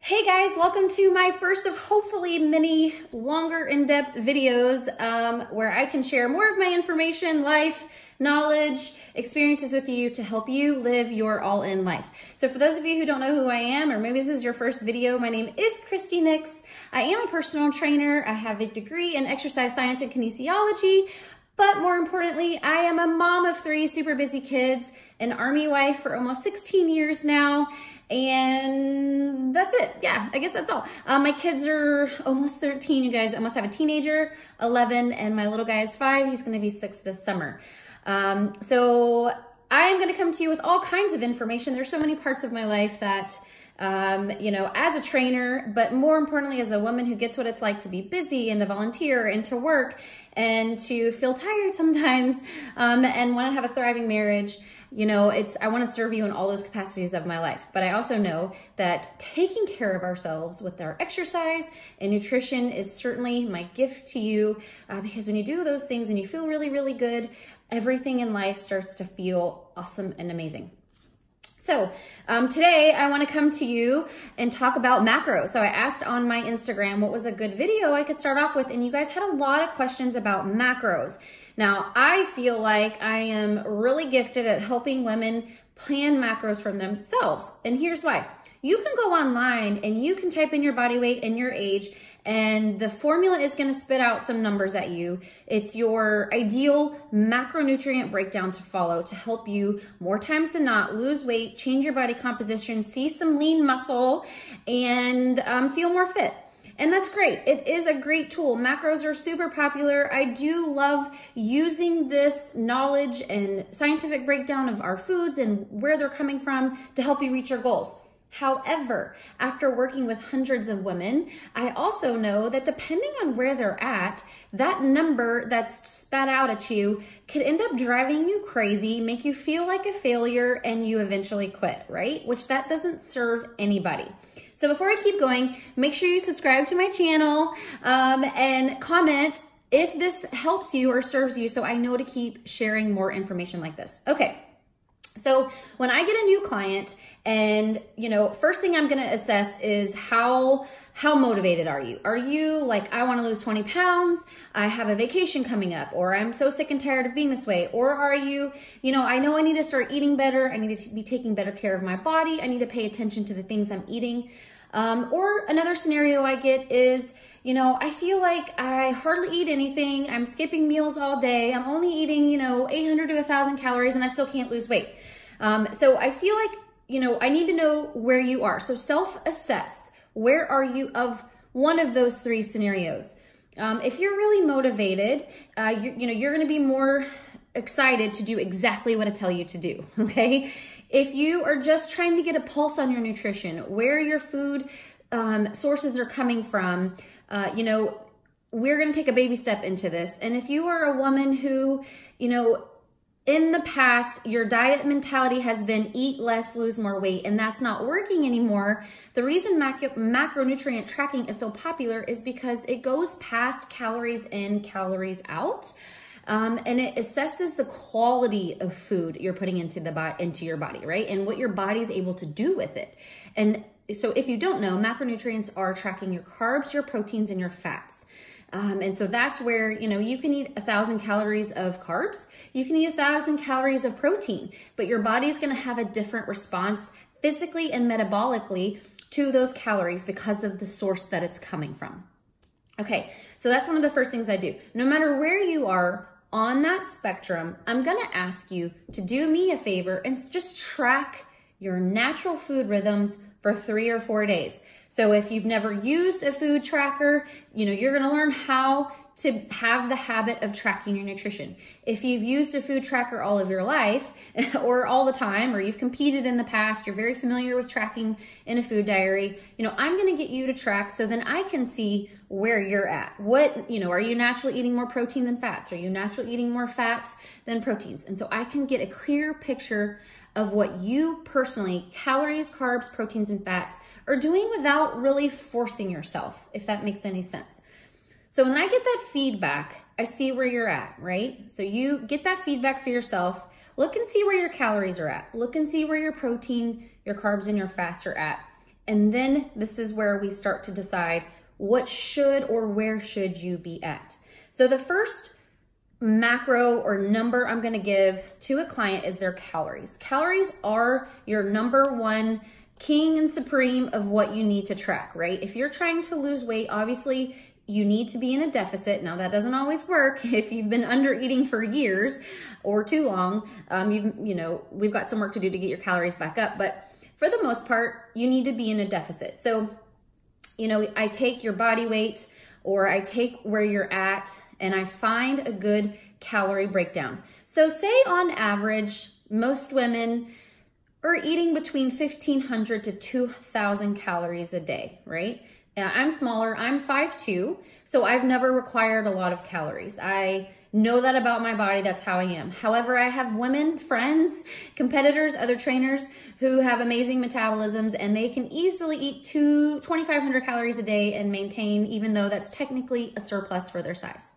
Hey guys, welcome to my first of hopefully many longer in-depth videos where I can share more of my information, life, knowledge, experiences with you to help you live your all-in life. So for those of you who don't know who I am, or maybe this is your first video, my name is Christy Nix. I am a personal trainer. I have a degree in exercise science and kinesiology, but more importantly, I am a mom of 3 super busy kids, an Army wife for almost 16 years now, and that's it. Yeah, I guess that's all. My kids are almost 13, you guys. I almost have a teenager, 11, and my little guy is 5. He's gonna be 6 this summer. So I'm gonna come to you with all kinds of information. There's so many parts of my life that, you know, as a trainer, but more importantly, as a woman who gets what it's like to be busy and to volunteer and to work and to feel tired sometimes, and want to have a thriving marriage. You know, I want to serve you in all those capacities of my life. But I also know that taking care of ourselves with our exercise and nutrition is certainly my gift to you, because when you do those things and you feel really, really good, everything in life starts to feel awesome and amazing. So today I want to come to you and talk about macros. So I asked on my Instagram what was a good video I could start off with, and you guys had a lot of questions about macros. Now, I feel like I am really gifted at helping women plan macros for themselves. And here's why. You can go online and you can type in your body weight and your age, and the formula is going to spit out some numbers at you. It's your ideal macronutrient breakdown to follow to help you more times than not lose weight, change your body composition, see some lean muscle, and feel more fit. And that's great. It is a great tool. Macros are super popular. I do love using this knowledge and scientific breakdown of our foods and where they're coming from to help you reach your goals. However, after working with hundreds of women, I also know that depending on where they're at, that number that's spat out at you could end up driving you crazy, make you feel like a failure, and you eventually quit, right? Which that doesn't serve anybody. So before I keep going, make sure you subscribe to my channel and comment if this helps you or serves you so I know to keep sharing more information like this. Okay, so when I get a new client, and you know, first thing I'm gonna assess is how motivated are you? Are you like, I wanna lose 20 pounds, I have a vacation coming up, or I'm so sick and tired of being this way? Or are you, you know I need to start eating better, I need to be taking better care of my body, I need to pay attention to the things I'm eating. Or another scenario I get is, you know, I feel like I hardly eat anything, I'm skipping meals all day, I'm only eating, you know, 800 to 1,000 calories and I still can't lose weight. So I feel like, you know, I need to know where you are. So self-assess. Where are you of one of those 3 scenarios? If you're really motivated, you're going to be more excited to do exactly what I tell you to do, okay? If you are just trying to get a pulse on your nutrition, where your food sources are coming from, you know, we're going to take a baby step into this. And if you are a woman who, you know, in the past, your diet mentality has been eat less, lose more weight, and that's not working anymore. The reason macronutrient tracking is so popular is because it goes past calories in, calories out, and it assesses the quality of food you're putting into your body, right? And what your body is able to do with it. And so if you don't know, macronutrients are tracking your carbs, your proteins, and your fats. And so that's where, you know, you can eat 1,000 calories of carbs, you can eat 1,000 calories of protein, but your body is going to have a different response physically and metabolically to those calories because of the source that it's coming from. Okay, so that's one of the first things I do. No matter where you are on that spectrum, I'm going to ask you to do me a favor and just track your natural food rhythms for 3 or 4 days. So if you've never used a food tracker, you know, you're going to learn how to have the habit of tracking your nutrition. If you've used a food tracker all of your life or all the time, or you've competed in the past, you're very familiar with tracking in a food diary, you know, I'm going to get you to track so then I can see where you're at. What, you know, are you naturally eating more protein than fats? Are you naturally eating more fats than proteins? And so I can get a clear picture of what you personally, calories, carbs, proteins, and fats, are doing without really forcing yourself, if that makes any sense. So when I get that feedback, I see where you're at, right? So you get that feedback for yourself, look and see where your calories are at, look and see where your protein, your carbs, and your fats are at. And then this is where we start to decide what should or where should you be at. So the first macro or number I'm gonna give to a client is their calories. Calories are your number one king and supreme of what you need to track, right? If you're trying to lose weight, obviously you need to be in a deficit. Now that doesn't always work if you've been under eating for years or too long. We've got some work to do to get your calories back up, but for the most part, you need to be in a deficit. So, I take your body weight or I take where you're at and I find a good calorie breakdown. So say on average, most women are eating between 1,500 to 2,000 calories a day, right? Now, I'm smaller, I'm 5'2", so I've never required a lot of calories. I know that about my body, that's how I am. However, I have women, friends, competitors, other trainers who have amazing metabolisms and they can easily eat 2,500 calories a day and maintain, even though that's technically a surplus for their size.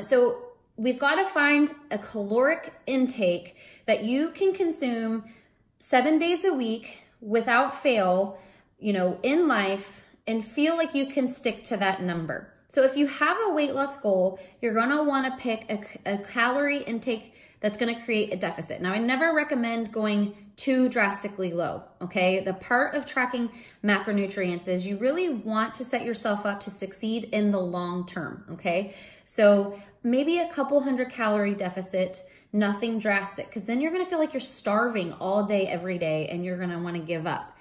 So we've got to find a caloric intake that you can consume 7 days a week without fail, in life, and feel like you can stick to that number. So if you have a weight loss goal, you're gonna wanna pick a calorie intake that's gonna create a deficit. Now, I never recommend going too drastically low, okay? The part of tracking macronutrients is you really want to set yourself up to succeed in the long term, okay? So maybe a couple 100 calorie deficit, nothing drastic, because then you're gonna feel like you're starving all day, every day, and you're gonna wanna give up.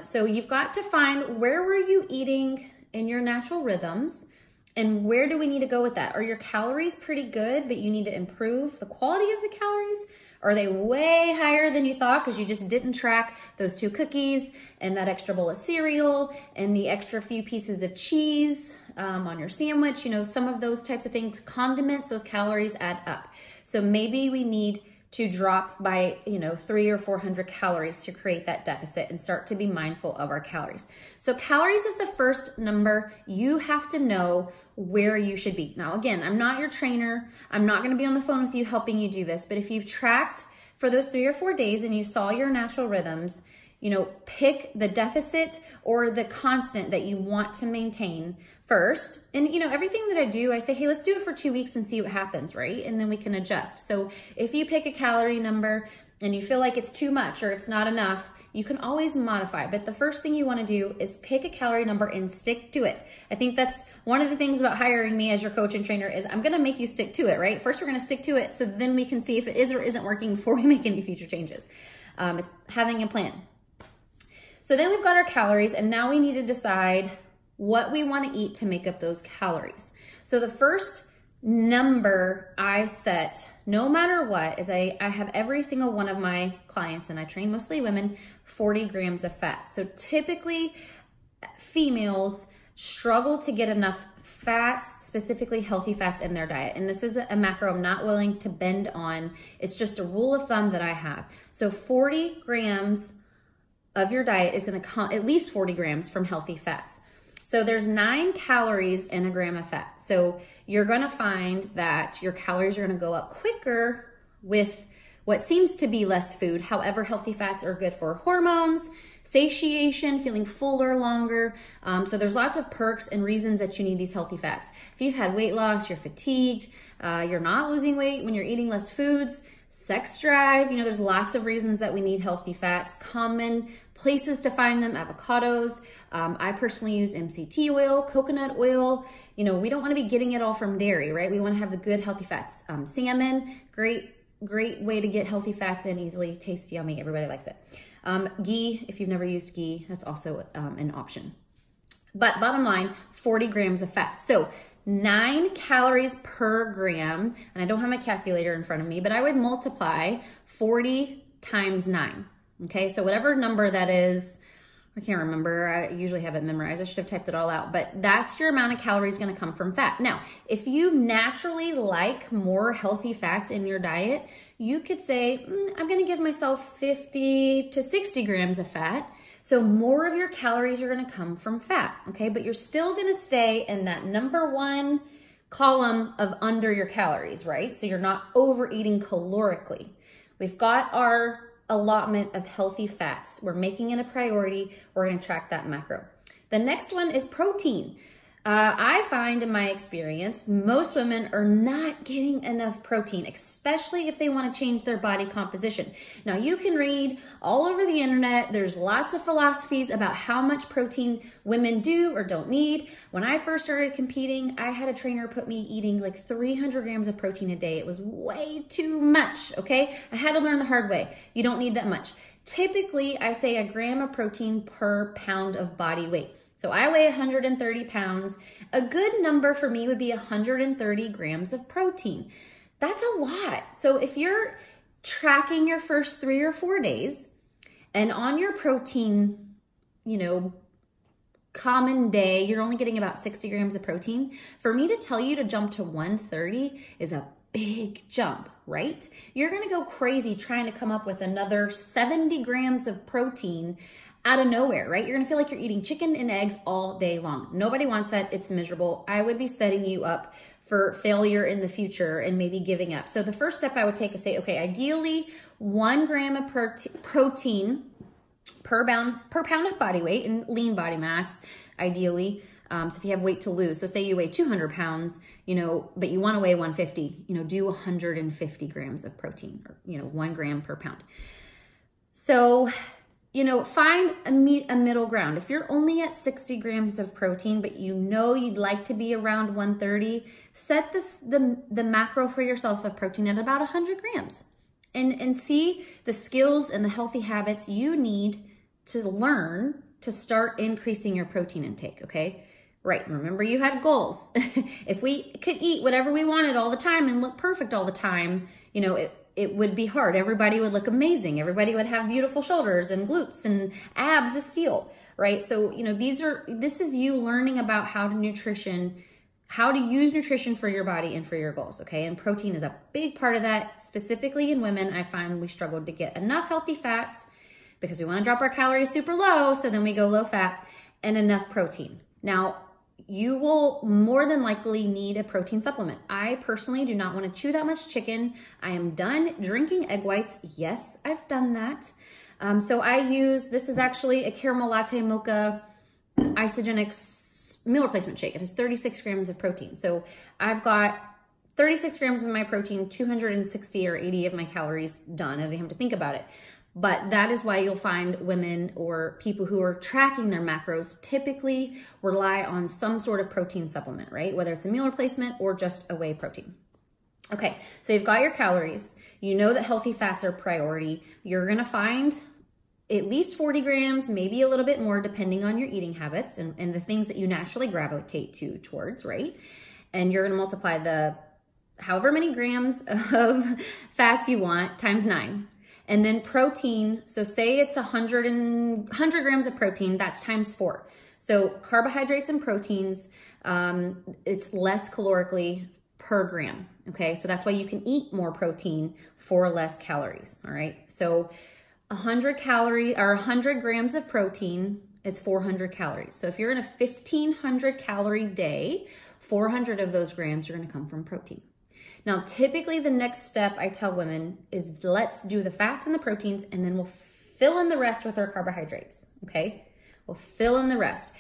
So you've got to find where were you eating in your natural rhythms and where do we need to go with that? Are your calories pretty good, but you need to improve the quality of the calories? Are they way higher than you thought because you just didn't track those 2 cookies and that extra bowl of cereal and the extra few pieces of cheese on your sandwich? Some of those types of things, condiments, those calories add up. So maybe we need to drop by, 300 or 400 calories to create that deficit and start to be mindful of our calories. So calories is the first number. You have to know where you should be. Now, again, I'm not your trainer. I'm not going to be on the phone with you helping you do this, but if you've tracked for those 3 or 4 days and you saw your natural rhythms, pick the deficit or the constant that you want to maintain first. And, everything that I do, I say, hey, let's do it for 2 weeks and see what happens, right? And then we can adjust. So if you pick a calorie number and you feel like it's too much or it's not enough, you can always modify. But the first thing you want to do is pick a calorie number and stick to it. I think that's one of the things about hiring me as your coach and trainer is I'm going to make you stick to it, right? First, we're going to stick to it so then we can see if it is or isn't working before we make any future changes. It's having a plan. So then we've got our calories and now we need to decide what we want to eat to make up those calories. So the first number I set, no matter what, is I have every single one of my clients, and I train mostly women, 40 grams of fat. So typically females struggle to get enough fats, specifically healthy fats in their diet. And this is a macro I'm not willing to bend on. It's just a rule of thumb that I have. So 40 grams of your diet is going to come, at least 40 grams from healthy fats. So there's 9 calories in a gram of fat. So you're going to find that your calories are going to go up quicker with what seems to be less food. However, healthy fats are good for hormones, satiation, feeling fuller longer. So there's lots of perks and reasons that you need these healthy fats. If you've had weight loss, you're fatigued, you're not losing weight when you're eating less foods, sex drive, there's lots of reasons that we need healthy fats. Common places to find them, avocados. I personally use MCT oil, coconut oil. We don't want to be getting it all from dairy, right? We want to have the good healthy fats. Salmon, great way to get healthy fats in easily. Tastes yummy. Everybody likes it. Ghee, if you've never used ghee, that's also an option. But bottom line, 40 grams of fat. So 9 calories per gram, and I don't have my calculator in front of me, but I would multiply 40 times 9. Okay, so whatever number that is, I can't remember. I usually have it memorized. I should have typed it all out, but that's your amount of calories going to come from fat. Now, if you naturally like more healthy fats in your diet, you could say, I'm going to give myself 50 to 60 grams of fat. So more of your calories are going to come from fat, okay? But you're still going to stay in that number 1 column of under your calories, right? So you're not overeating calorically. We've got our allotment of healthy fats. We're making it a priority. We're going to track that macro. The next one is protein. I find in my experience, most women are not getting enough protein, especially if they want to change their body composition. Now, you can read all over the internet. There's lots of philosophies about how much protein women do or don't need. When I first started competing, I had a trainer put me eating like 300 grams of protein a day. It was way too much, okay? I had to learn the hard way. You don't need that much. Typically, I say a gram of protein per pound of body weight. So I weigh 130 pounds. A good number for me would be 130 grams of protein. That's a lot. So if you're tracking your first 3 or 4 days and on your protein, common day, you're only getting about 60 grams of protein, for me to tell you to jump to 130 is a big jump, right? You're gonna go crazy trying to come up with another 70 grams of protein out of nowhere, right? You're gonna feel like you're eating chicken and eggs all day long. Nobody wants that. It's miserable. I would be setting you up for failure in the future and maybe giving up. So the first step I would take is say, okay, ideally 1 gram of protein per pound of body weight and lean body mass, ideally. So if you have weight to lose, so say you weigh 200 pounds, but you want to weigh 150, do 150 grams of protein, or, 1 gram per pound. So, find a middle ground. If you're only at 60 grams of protein, but you'd like to be around 130, set the macro for yourself of protein at about 100 grams and see the skills and the healthy habits you need to learn to start increasing your protein intake, okay? Right, remember you had goals. If we could eat whatever we wanted all the time and look perfect all the time, it would be hard. Everybody would look amazing. Everybody would have beautiful shoulders and glutes and abs of steel, right? So, this is you learning about how to use nutrition for your body and for your goals, okay? And protein is a big part of that. Specifically in women, I find we struggle to get enough healthy fats because we want to drop our calories super low, so then we go low fat, and enough protein. Now, you will more than likely need a protein supplement. I personally do not want to chew that much chicken. I am done drinking egg whites. Yes, I've done that. So I use, this is actually a caramel latte mocha isogenic meal replacement shake. It has 36 grams of protein. So I've got 36 grams of my protein, 260 or 80 of my calories done. I didn't have to think about it. But that is why you'll find women or people who are tracking their macros typically rely on some sort of protein supplement, right? Whether it's a meal replacement or just a whey protein. Okay, so you've got your calories. You know that healthy fats are priority. You're gonna find at least 40 grams, maybe a little bit more depending on your eating habits and the things that you naturally gravitate towards, right? And you're gonna multiply the however many grams of fats you want times 9. And then protein, so say it's 100 grams of protein, that's times 4. So carbohydrates and proteins, it's less calorically per gram, okay? So that's why you can eat more protein for less calories, all right? So 100 grams of protein is 400 calories. So if you're in a 1,500 calorie day, 400 of those grams are gonna come from protein. Now, typically the next step I tell women is let's do the fats and the proteins and then we'll fill in the rest with our carbohydrates, okay? We'll fill in the rest.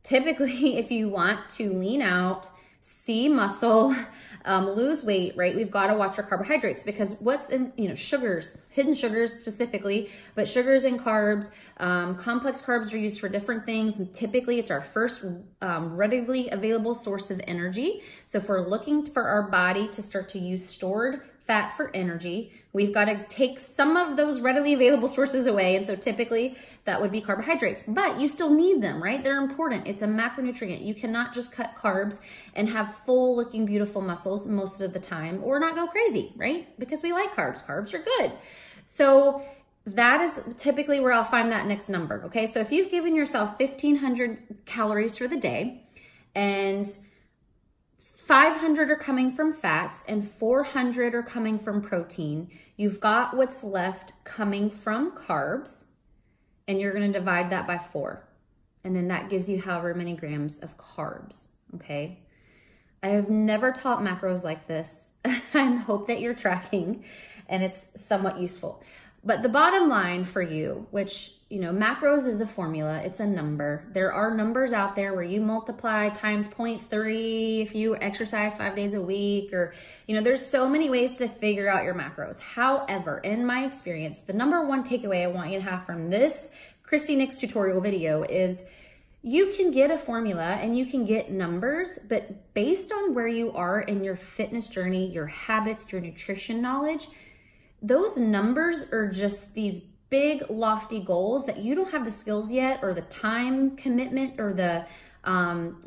Typically, if you want to lean out, see muscle, lose weight, right? We've got to watch our carbohydrates because what's in, sugars, hidden sugars specifically, but sugars and carbs, complex carbs are used for different things. And typically it's our first readily available source of energy. So if we're looking for our body to start to use stored fat for energy, we've got to take some of those readily available sources away. And so typically that would be carbohydrates, but you still need them, right? They're important. It's a macronutrient. You cannot just cut carbs and have full looking beautiful muscles most of the time or not go crazy, right? Because we like carbs. Carbs are good. So that is typically where I'll find that next number. Okay. So if you've given yourself 1,500 calories for the day and 500 are coming from fats and 400 are coming from protein, you've got what's left coming from carbs, and you're gonna divide that by 4. And then that gives you however many grams of carbs, okay? I have never taught macros like this. I hope that you're tracking and it's somewhat useful. But the bottom line for you, which, you know, macros is a formula, it's a number. There are numbers out there where you multiply times 0.3 if you exercise 5 days a week, or, you know, there's so many ways to figure out your macros. However, in my experience, the number one takeaway I want you to have from this Christy Nix tutorial video is you can get a formula and you can get numbers, but based on where you are in your fitness journey, your habits, your nutrition knowledge, those numbers are just these big lofty goals that you don't have the skills yet, or the time commitment, or the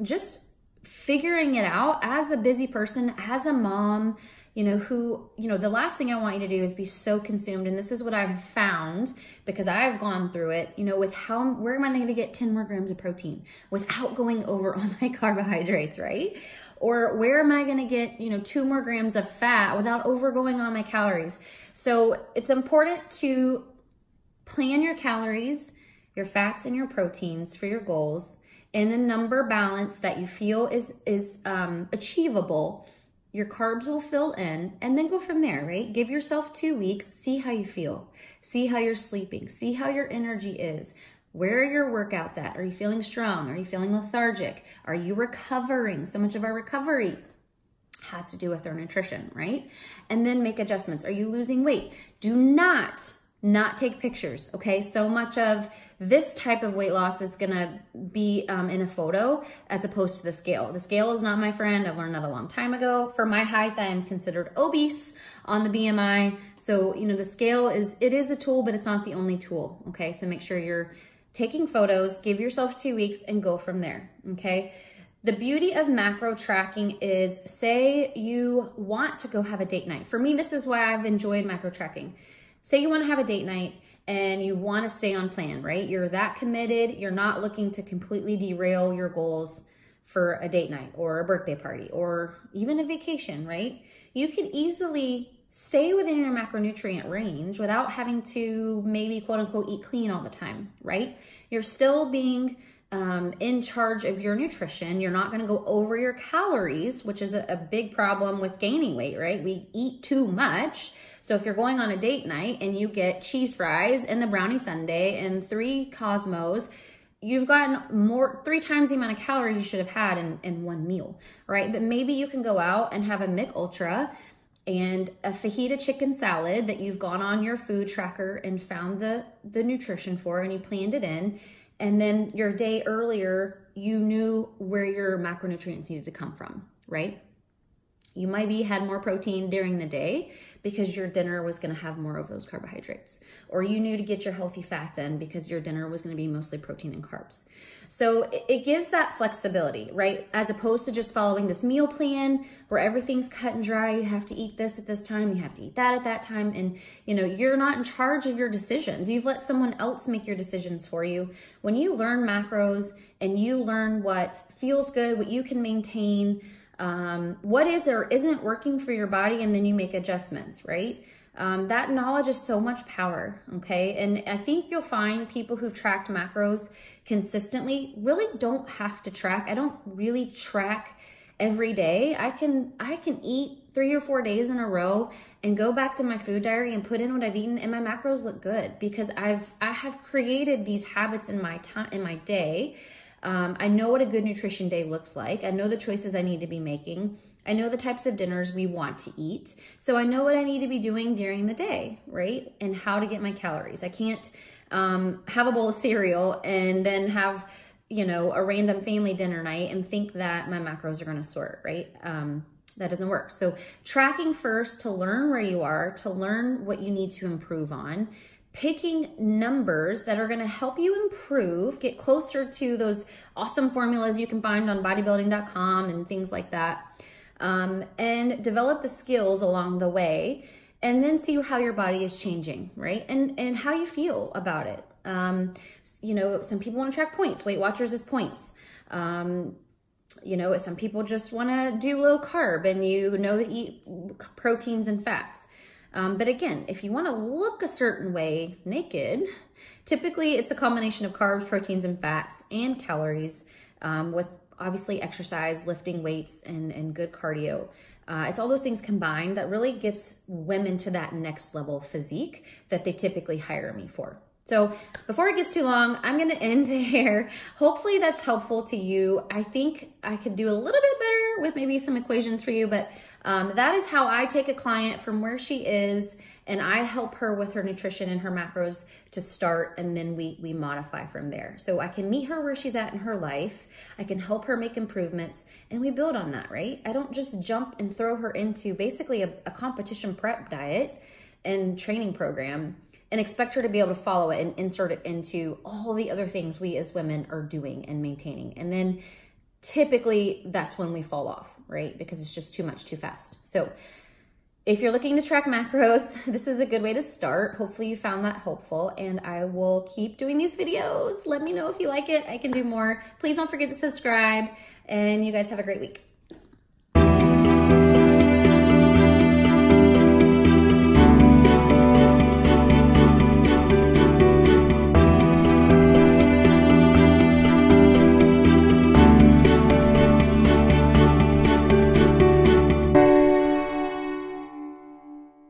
just figuring it out as a busy person, as a mom, you know, who, you know, the last thing I want you to do is be so consumed. And this is what I've found, because I've gone through it, you know, with where am I going to get 10 more grams of protein without going over all my carbohydrates, right? Or where am I going to get, you know, 2 more grams of fat without overgoing on my calories? So it's important to plan your calories, your fats, and your proteins for your goals in a number balance that you feel is achievable. Your carbs will fill in, and then go from there, right? Give yourself 2 weeks, see how you feel, see how you're sleeping, see how your energy is. Where are your workouts at? Are you feeling strong? Are you feeling lethargic? Are you recovering? So much of our recovery has to do with our nutrition, right? And then make adjustments. Are you losing weight? Do not take pictures, okay? So much of this type of weight loss is gonna be in a photo as opposed to the scale. The scale is not my friend. I've learned that a long time ago. For my height, I am considered obese on the BMI. So, you know, the scale is a tool, but it's not the only tool, okay? So make sure you're taking photos, give yourself 2 weeks, and go from there, okay? The beauty of macro tracking is, say you want to go have a date night. For me, this is why I've enjoyed macro tracking. Say you want to have a date night and you want to stay on plan, right? You're that committed. You're not looking to completely derail your goals for a date night or a birthday party or even a vacation, right? You can easily stay within your macronutrient range without having to maybe quote unquote eat clean all the time, right? You're still being in charge of your nutrition. You're not going to go over your calories, which is a big problem with gaining weight, right? We eat too much. So if you're going on a date night and you get cheese fries and the brownie sundae and 3 Cosmos, you've gotten 3 times the amount of calories you should have had in one meal, right? But maybe you can go out and have a Mick Ultra and a fajita chicken salad that you've gone on your food tracker and found the nutrition for, and you planned it in. And then your day earlier, you knew where your macronutrients needed to come from, right? You maybe had more protein during the day because your dinner was going to have more of those carbohydrates, or you knew to get your healthy fats in because your dinner was going to be mostly protein and carbs. So it gives that flexibility, right? As opposed to just following this meal plan where everything's cut and dry. You have to eat this at this time. You have to eat that at that time. And, you know, you're not in charge of your decisions. You've let someone else make your decisions for you. When you learn macros and you learn what feels good, what you can maintain, what is or isn't working for your body, and then you make adjustments, right? That knowledge is so much power, okay? And I think you'll find people who've tracked macros consistently really don't have to track. I don't really track every day. I can eat 3 or 4 days in a row and go back to my food diary and put in what I've eaten, and my macros look good because I have created these habits in my day. I know what a good nutrition day looks like. I know the choices I need to be making. I know the types of dinners we want to eat. So I know what I need to be doing during the day, right? And how to get my calories. I can't have a bowl of cereal and then have, you know, a random family dinner night and think that my macros are going to sort, right? That doesn't work. So tracking first to learn where you are, to learn what you need to improve on, picking numbers that are going to help you improve, get closer to those awesome formulas you can find on bodybuilding.com and things like that, and develop the skills along the way, and then see how your body is changing, right? And how you feel about it. You know, some people want to track points. Weight Watchers is points. You know, some people just want to do low carb and you know that eat proteins and fats. But again, if you want to look a certain way naked, typically it's a combination of carbs, proteins, and fats and calories, with obviously exercise, lifting weights, and good cardio. It's all those things combined that really gets women to that next level physique that they typically hire me for. So before it gets too long, I'm gonna end there. Hopefully that's helpful to you. I think I could do a little bit better with maybe some equations for you, but that is how I take a client from where she is and I help her with her nutrition and her macros to start, and then we modify from there. So I can meet her where she's at in her life. I can help her make improvements, and we build on that, right? I don't just jump and throw her into basically a competition prep diet and training program and expect her to be able to follow it and insert it into all the other things we as women are doing and maintaining. And then typically that's when we fall off, right? Because it's just too much too fast. So if you're looking to track macros, this is a good way to start. Hopefully you found that helpful, and I will keep doing these videos. Let me know if you like it. I can do more. Please don't forget to subscribe, and you guys have a great week.